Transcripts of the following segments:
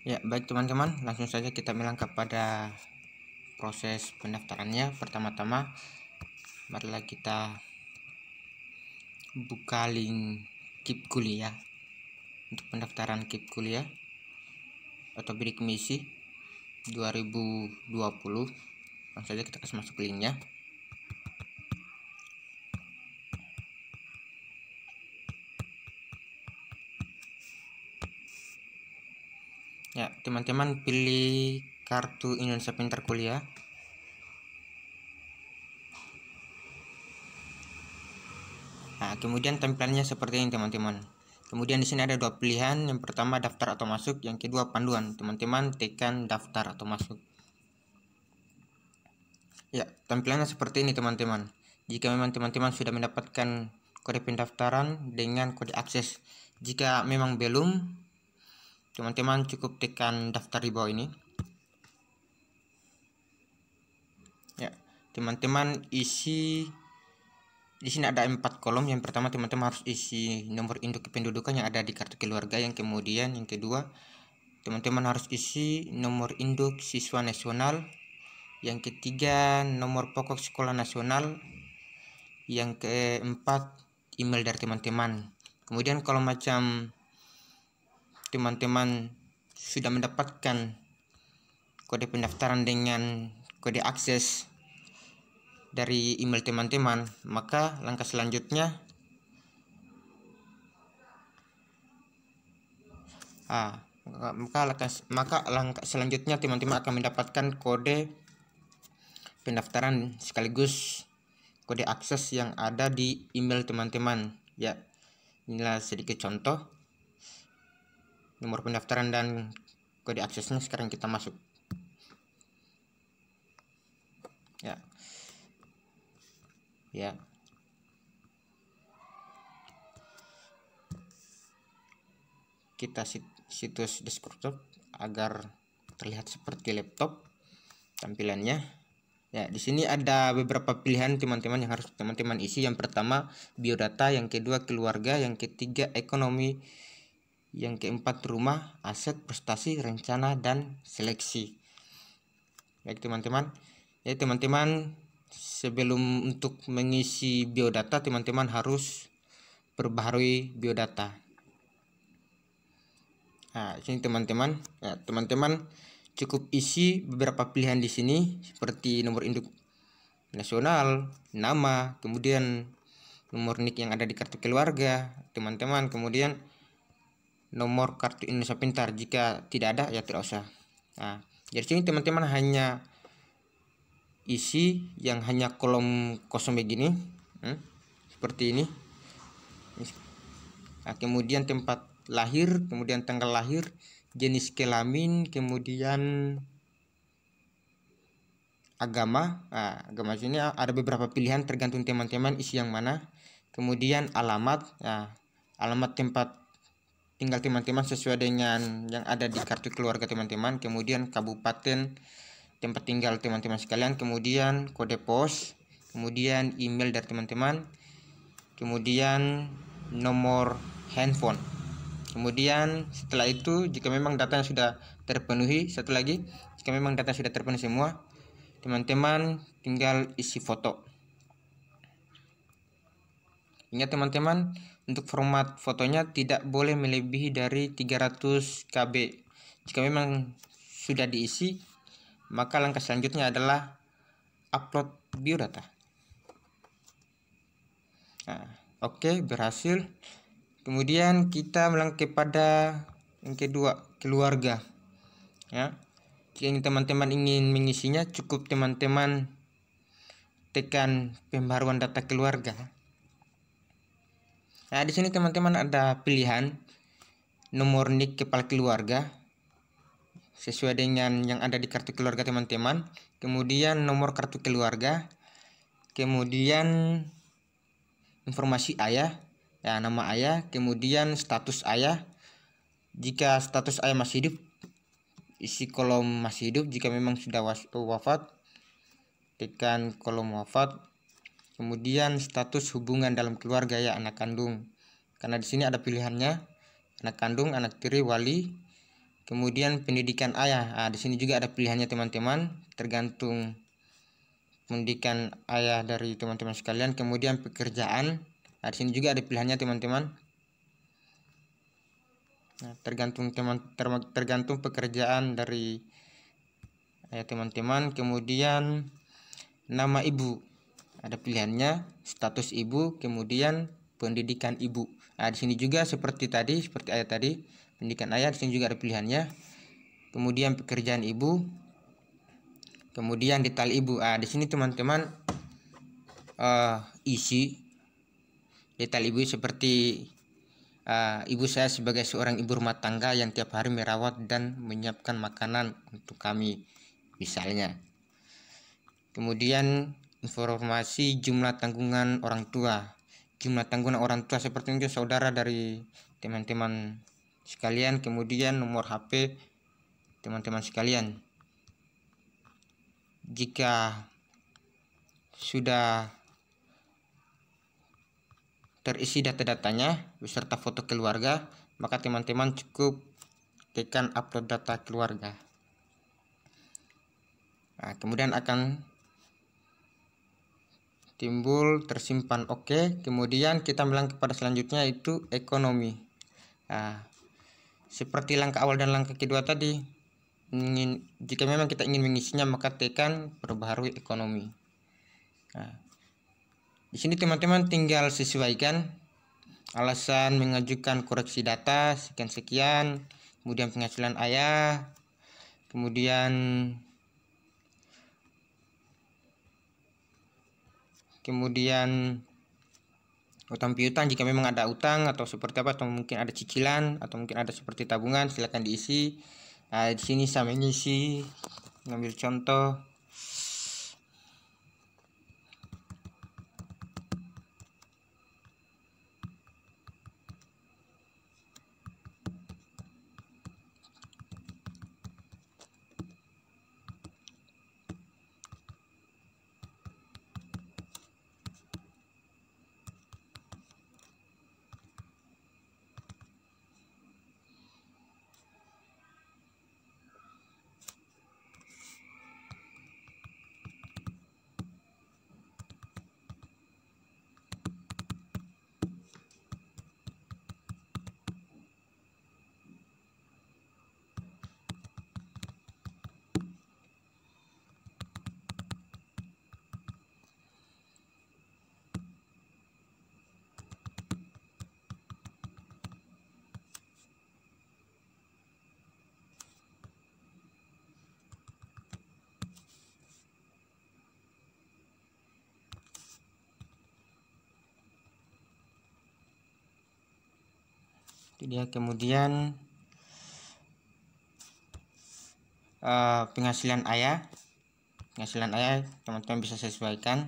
Ya, baik teman-teman, langsung saja kita melangkah pada proses pendaftarannya. Pertama-tama, marilah kita buka link KIP kuliah untuk pendaftaran KIP kuliah atau bidik misi 2020. Langsung saja kita kasih masuk linknya. Ya, teman-teman pilih kartu Indonesia Pintar Kuliah. Nah, kemudian tampilannya seperti ini teman-teman. Kemudian di sini ada dua pilihan. Yang pertama daftar atau masuk, yang kedua panduan. Teman-teman tekan daftar atau masuk. Ya, tampilannya seperti ini teman-teman. Jika memang teman-teman sudah mendapatkan kode pendaftaran dengan kode akses. Jika memang belum, teman-teman cukup tekan daftar di bawah ini. Ya, teman-teman isi di sini ada 4 kolom. Yang pertama teman-teman harus isi nomor induk kependudukan yang ada di kartu keluarga. Yang kemudian yang kedua teman-teman harus isi nomor induk siswa nasional. Yang ketiga nomor pokok sekolah nasional. Yang keempat email dari teman-teman. Kemudian kalau macam teman-teman sudah mendapatkan kode pendaftaran dengan kode akses dari email teman-teman, maka langkah selanjutnya langkah selanjutnya teman-teman akan mendapatkan kode pendaftaran sekaligus kode akses yang ada di email teman-teman. Ya, inilah sedikit contoh nomor pendaftaran dan kode aksesnya. Sekarang kita masuk. Ya, kita situs desktop agar terlihat seperti laptop tampilannya. Ya, di sini ada beberapa pilihan teman-teman yang harus teman-teman isi. Yang pertama biodata, yang kedua keluarga, yang ketiga ekonomi, yang keempat rumah, aset, prestasi, rencana, dan seleksi. Baik teman-teman, ya teman-teman sebelum untuk mengisi biodata teman-teman harus perbaharui biodata. Nah, sini teman-teman, ya, teman-teman cukup isi beberapa pilihan di sini seperti nomor induk nasional, nama, kemudian nomor NIK yang ada di kartu keluarga teman-teman, kemudian nomor kartu Indonesia Pintar. Jika tidak ada ya tidak usah. Nah, dari sini teman-teman hanya isi yang hanya kolom kosong begini, seperti ini. Nah, kemudian tempat lahir, kemudian tanggal lahir, jenis kelamin, kemudian agama. Nah, agama sini ada beberapa pilihan tergantung teman-teman isi yang mana. Kemudian alamat, nah, alamat tempat tinggal teman-teman sesuai dengan yang ada di kartu keluarga teman-teman. Kemudian kabupaten tempat tinggal teman-teman sekalian, kemudian kode pos, kemudian email dari teman-teman, kemudian nomor handphone. Kemudian setelah itu jika memang datanya sudah terpenuhi, satu lagi, jika memang data sudah terpenuhi semua, teman-teman tinggal isi foto. Ingat teman-teman, untuk format fotonya tidak boleh melebihi dari 300 KB. Jika memang sudah diisi, maka langkah selanjutnya adalah upload biodata. Nah, oke, berhasil. Kemudian kita melangkah pada yang kedua, keluarga. Ya, jika teman-teman ingin mengisinya, cukup teman-teman tekan pembaruan data keluarga. Nah, di sini teman-teman ada pilihan nomor NIK kepala keluarga sesuai dengan yang ada di kartu keluarga teman-teman, kemudian nomor kartu keluarga, kemudian informasi ayah, ya, nama ayah, kemudian status ayah. Jika status ayah masih hidup, isi kolom masih hidup. Jika memang sudah wafat, tekan kolom wafat. Kemudian status hubungan dalam keluarga, ya, anak kandung. Karena di sini ada pilihannya anak kandung, anak tiri, wali, Kemudian pendidikan ayah, di sini juga ada pilihannya teman-teman, tergantung pendidikan ayah dari teman-teman sekalian. Kemudian pekerjaan, di sini juga ada pilihannya teman-teman. Tergantung pekerjaan dari ayah teman-teman. Kemudian nama ibu, ada pilihannya, status ibu, kemudian pendidikan ibu. Di sini juga seperti ayah tadi, pendidikan ayah, di sini juga ada pilihannya. Kemudian pekerjaan ibu, kemudian detail ibu. Di sini teman-teman isi detail ibu seperti ibu saya sebagai seorang ibu rumah tangga yang tiap hari merawat dan menyiapkan makanan untuk kami, misalnya. Kemudian informasi jumlah tanggungan orang tua. Jumlah tanggungan orang tua seperti itu saudara dari teman-teman sekalian. Kemudian nomor HP teman-teman sekalian. Jika sudah terisi data-datanya beserta foto keluarga, maka teman-teman cukup tekan upload data keluarga. Kemudian akan timbul tersimpan oke. Kemudian kita bilang kepada selanjutnya itu ekonomi. Seperti langkah awal dan langkah kedua tadi, jika memang kita ingin mengisinya maka tekan perbaharui ekonomi. Di sini teman-teman tinggal sesuaikan alasan mengajukan koreksi data sekian-sekian, kemudian penghasilan ayah, kemudian utang piutang jika memang ada utang atau seperti apa, atau mungkin ada cicilan atau mungkin ada seperti tabungan, silakan diisi. Di sini saya mengisi, mengambil contoh. Kemudian penghasilan ayah teman-teman bisa sesuaikan.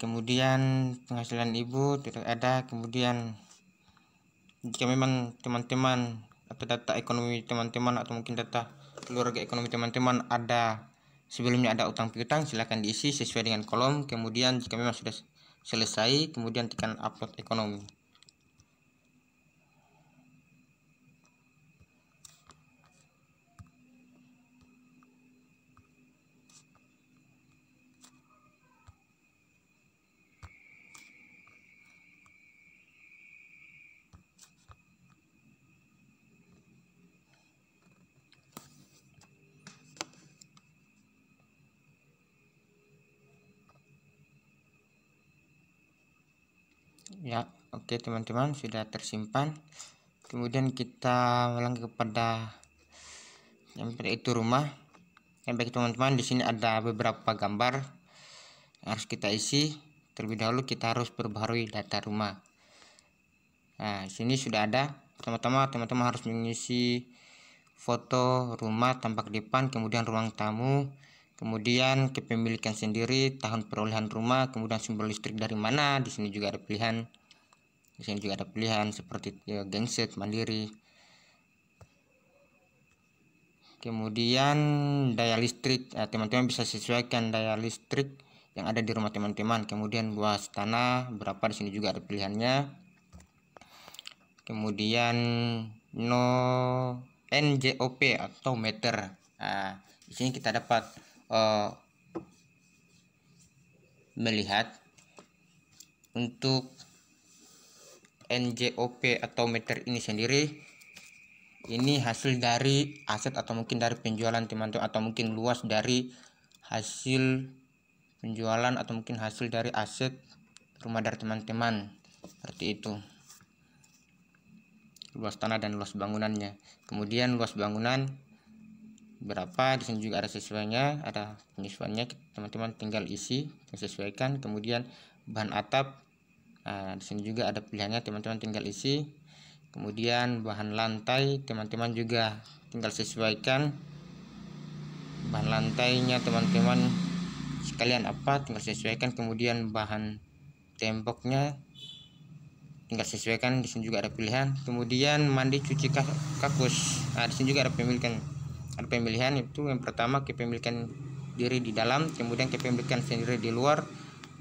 Kemudian penghasilan ibu tidak ada. Kemudian jika memang teman-teman atau data ekonomi teman-teman atau mungkin data keluarga ekonomi teman-teman sebelumnya ada utang piutang, silakan diisi sesuai dengan kolom. Kemudian jika memang sudah selesai, kemudian tekan upload ekonomi. Ya, oke teman-teman, sudah tersimpan. Kemudian kita melangkah kepada yang itu rumah. Baik teman-teman, di sini ada beberapa gambar yang harus kita isi. Terlebih dahulu kita harus perbaharui data rumah. Di sini sudah ada. Pertama-tama teman-teman harus mengisi foto rumah tampak depan, kemudian ruang tamu, kemudian kepemilikan sendiri, tahun perolehan rumah, kemudian sumber listrik dari mana. Di sini juga ada pilihan. Di sini juga ada pilihan seperti genset, mandiri. Kemudian daya listrik, teman-teman bisa sesuaikan daya listrik yang ada di rumah teman-teman. Kemudian luas tanah berapa, di sini juga ada pilihannya. Kemudian NJOP atau meter. Nah, di sini kita dapat melihat untuk NJOP atau meter ini sendiri, ini hasil dari aset atau mungkin dari penjualan teman-teman, atau mungkin luas dari hasil penjualan atau mungkin hasil dari aset rumah dari teman-teman, seperti itu, luas tanah dan luas bangunannya. Kemudian luas bangunan berapa, di sini juga ada sesuainya, ada penyesuaiannya, teman-teman tinggal isi sesuaikan. Kemudian bahan atap, nah di sini juga ada pilihannya, teman-teman tinggal isi. Kemudian bahan lantai, teman-teman juga tinggal sesuaikan bahan lantainya teman-teman sekalian apa, tinggal sesuaikan. Kemudian bahan temboknya tinggal sesuaikan, di sini juga ada pilihan. Kemudian mandi cuci kakus, nah di sini juga ada pemilihan itu. Yang pertama kepemilikan diri di dalam, kemudian kepemilikan sendiri di luar,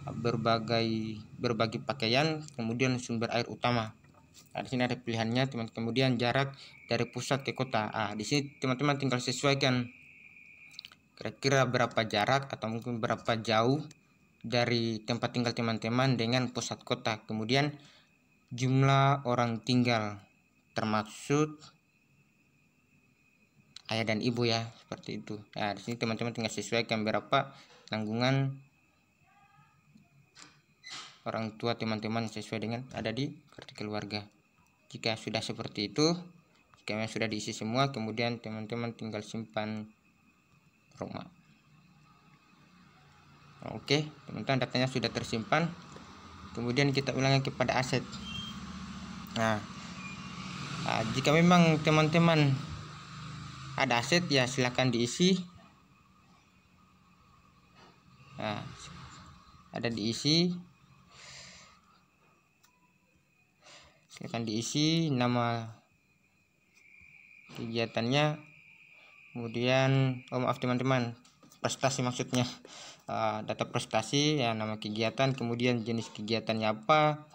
berbagi pakaian, kemudian sumber air utama. Nah, di sini ada pilihannya teman. Kemudian jarak dari pusat ke kota. Ah, di sini teman-teman tinggal sesuaikan kira-kira berapa jarak atau mungkin berapa jauh dari tempat tinggal teman-teman dengan pusat kota. Kemudian jumlah orang tinggal termaksud ayah dan ibu ya, seperti itu. Nah, di sini teman-teman tinggal sesuaikan berapa tanggungan orang tua teman-teman sesuai dengan ada di kartu keluarga. Jika sudah seperti itu, jika sudah diisi semua, kemudian teman-teman tinggal simpan rumah. Oke, teman-teman, datanya sudah tersimpan. Kemudian kita ulangi kepada aset. Nah, jika memang teman-teman ada aset ya silahkan diisi. Nah, ada diisi, silahkan diisi nama kegiatannya. Kemudian maaf teman-teman, prestasi maksudnya, data prestasi ya, nama kegiatan, kemudian jenis kegiatannya apa,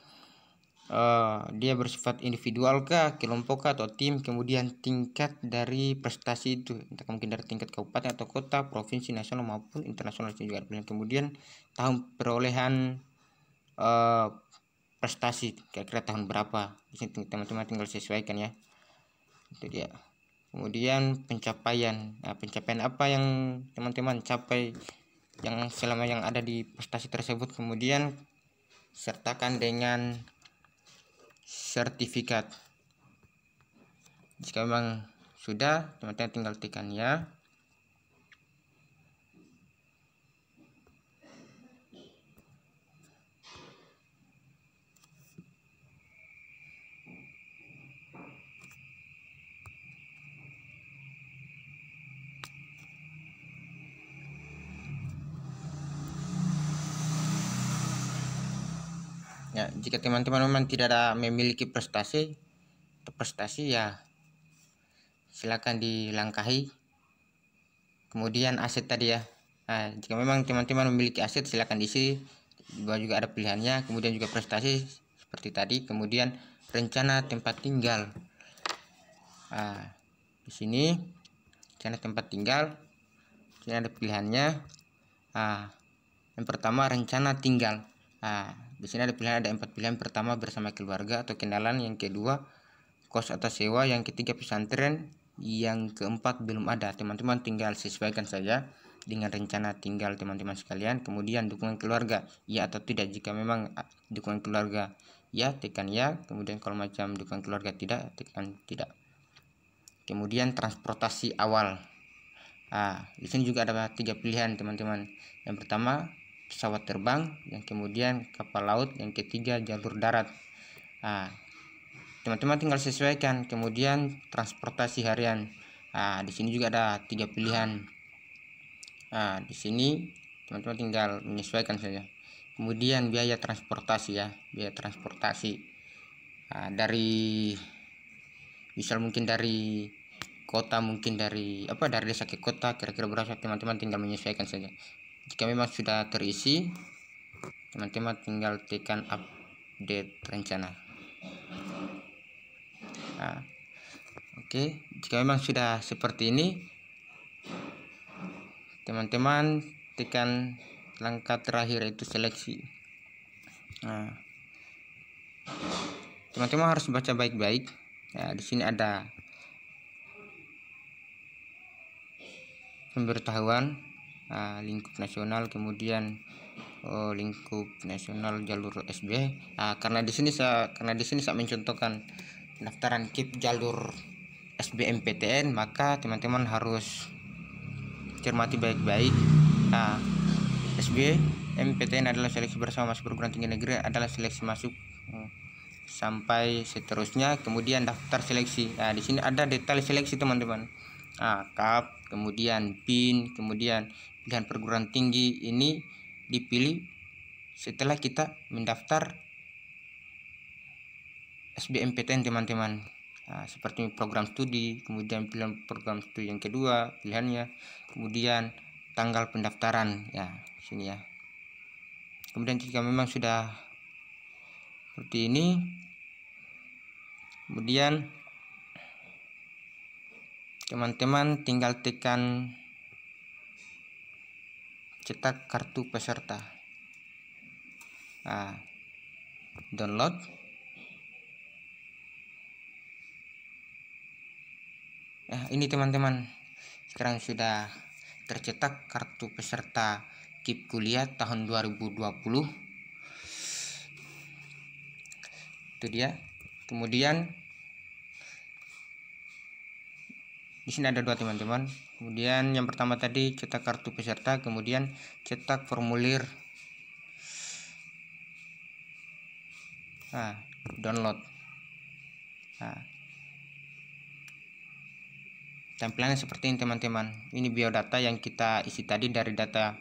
dia bersifat individual kah, kelompok kah, atau tim, kemudian tingkat dari prestasi itu, entah mungkin dari tingkat kabupaten atau kota, provinsi, nasional maupun internasional juga. Kemudian tahun perolehan prestasi, kira-kira tahun berapa, di sini teman-teman tinggal sesuaikan ya, itu dia. Kemudian pencapaian, nah pencapaian apa yang teman-teman capai yang selama yang ada di prestasi tersebut. Kemudian sertakan dengan sertifikat. Jika memang sudah, teman-teman tinggal tekan ya. Ya, jika teman-teman memang tidak ada memiliki prestasi ya silakan dilangkahi. Kemudian aset tadi ya. Nah, jika memang teman-teman memiliki aset silakan diisi. Di bawah juga ada pilihannya. Kemudian juga prestasi seperti tadi. Kemudian rencana tempat tinggal. Nah, di sini rencana tempat tinggal. Di sini ada pilihannya. Nah, yang pertama rencana tinggal. Nah, di sini ada pilihan, ada 4 pilihan. Pertama bersama keluarga atau kenalan, yang kedua kos atau sewa, yang ketiga pesantren, yang keempat belum ada. Teman-teman tinggal sesuaikan saja dengan rencana tinggal teman-teman sekalian. Kemudian dukungan keluarga ya atau tidak. Jika memang dukungan keluarga ya, tekan ya. Kemudian kalau macam dukungan keluarga tidak, tekan tidak. Kemudian transportasi awal. Nah, di sini juga ada 3 pilihan teman-teman. Yang pertama pesawat terbang, yang kemudian kapal laut, yang ketiga jalur darat. Nah, teman-teman tinggal sesuaikan. Kemudian transportasi harian. Nah, di sini juga ada 3 pilihan. Nah, di sini teman-teman tinggal menyesuaikan saja. Kemudian biaya transportasi ya, biaya transportasi. Nah, dari misal mungkin dari kota, mungkin dari desa ke kota, kira-kira berapa, teman-teman tinggal menyesuaikan saja. Jika memang sudah terisi, teman-teman tinggal tekan update rencana. Nah, Oke, jika memang sudah seperti ini, teman-teman tekan langkah terakhir, yaitu seleksi. Nah, teman-teman harus baca baik-baik. Ya, di sini ada pemberitahuan lingkup nasional, kemudian lingkup nasional jalur SB. Karena di sini saya mencontohkan pendaftaran KIP jalur SBMPTN, maka teman-teman harus cermati baik-baik. SBMPTN adalah seleksi bersama masuk perguruan tinggi negeri, adalah seleksi masuk sampai seterusnya, kemudian daftar seleksi. Di sini ada detail seleksi teman-teman. KAP, kemudian PIN, kemudian pilihan perguruan tinggi ini dipilih setelah kita mendaftar SBMPTN teman-teman. Seperti program studi, kemudian pilihan program studi yang kedua pilihannya, kemudian tanggal pendaftaran ya sini ya. Kemudian jika memang sudah seperti ini, kemudian teman-teman tinggal tekan cetak kartu peserta, download. Ini teman-teman, sekarang sudah tercetak kartu peserta KIP kuliah tahun 2020. Itu dia. Kemudian di sini ada dua teman-teman. Kemudian yang pertama tadi cetak kartu peserta, kemudian cetak formulir download. Tampilannya seperti ini teman-teman. Ini biodata yang kita isi tadi, dari data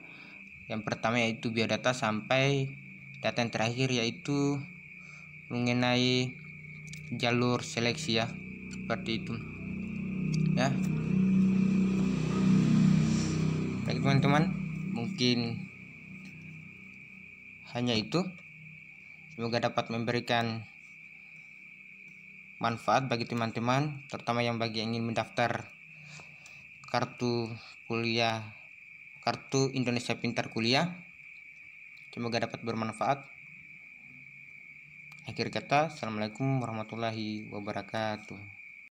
yang pertama yaitu biodata sampai data yang terakhir yaitu mengenai jalur seleksi ya, seperti itu ya. Baik teman-teman, mungkin hanya itu. Semoga dapat memberikan manfaat bagi teman-teman, terutama yang bagi yang ingin mendaftar kartu kuliah, kartu Indonesia Pintar Kuliah. Semoga dapat bermanfaat. Akhir kata, assalamualaikum warahmatullahi wabarakatuh.